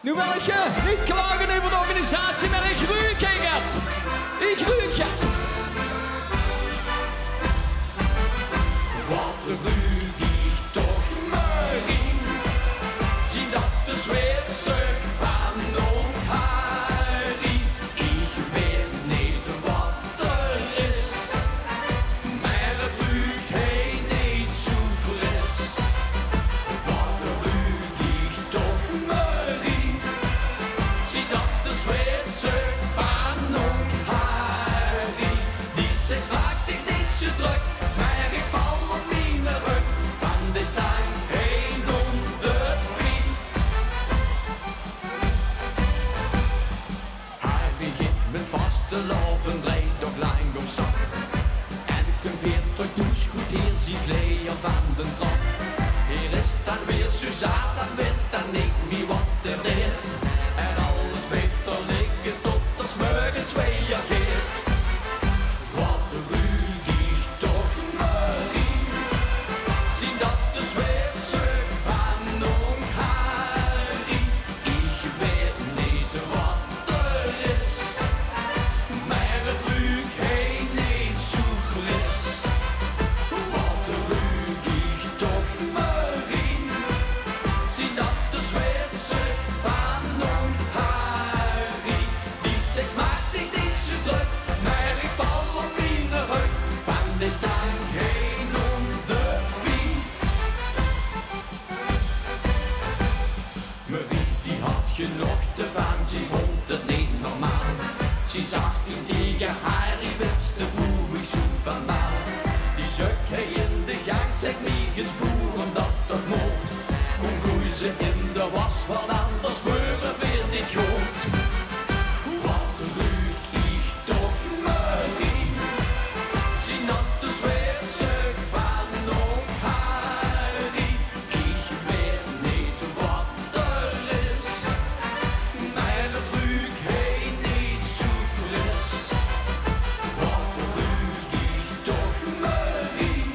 Nu wil ik niet klagen over de organisatie, maar ik ruik het. Ik ruik het. Wat ruik ik toch maar in. Zie dat de Zweedse van nog Harry. Ik weet niet wat er is, maar het ruikt heen niet zo fris. Wat ruik ik toch maar in. Zie dat de Zweedse van nog Harry. Die zegt maak ik niet zo druk, maar ik val op mijn rug. Van de stang heen om de pien. Hij begint met vaste loven, draait ook lang om stap. En kumpeert terug douchegoed, hier ziet Lea van den trap. Hier is dan weer Suzanne, dan weet dan niet meer wat er deed. En alles blijft er liggen tot de smorgens reageert. Wat ruik ik toch maar in. Zie dat de Zweedse van nog Harry. Ik weet niet wat er is, maar het ruikt heen niet zo fris. Wat ruik ik toch maar in. Zie dat de Zweedse van nog Harry. Die zegt maak ik niet zo druk, maar ik val op mijn rug. Van de stang heen om de pien. Marie die had genoeg te van, ze vond het niet normaal. Ze zag toen tegen Harry werd de boer ik zo van maal. Die zuk hij in de gang, zegt niets boer omdat dat moet. Kom gooi ze in de was, wat anders worden weer niet goed. Wat ruik ik toch maar in. Zie dat de Zweedse van nog Harry. Ik weet niet wat er is, maar het ruikt heen niet zo fris. Wat ruik ik toch maar in.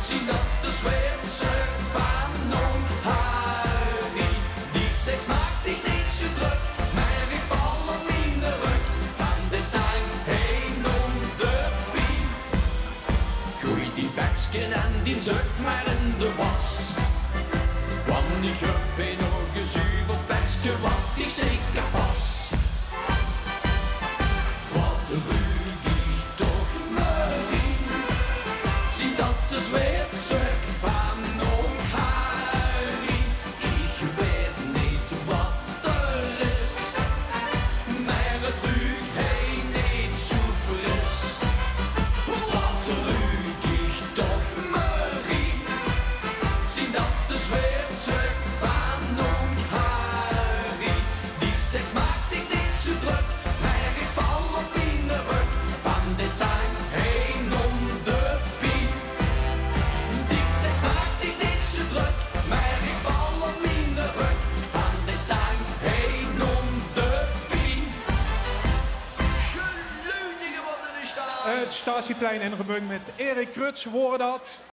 Zie dat de Zweedse van nog Harry. Die zegt maak dich niet zo druk, maar ik val op mijn rug. Van de stang heen om de pien. Gooi die baksken en die zuk maar in de was. Want ik heb een ongezuiverd bakske wat ik zeker pas. Wat ruik ik toch maar in. Zie dat de Zweedse van nog Harry. Ik weet niet wat er is, maar het ruikt heen niet zo fris. Wat ruik ik toch maar in. Zie dat de Zweedse van nog Harry. Die zegt maak ik niet zo druk, maar ik val op mijn rug. Van de stang heen om de pien. Die zegt maak ik niet zo druk, maar ik val op mijn rug. Van de stang heen om de pien. Gelutige wat in de stang. Het Statieplein in Rebung met Erik Kruts, horen dat.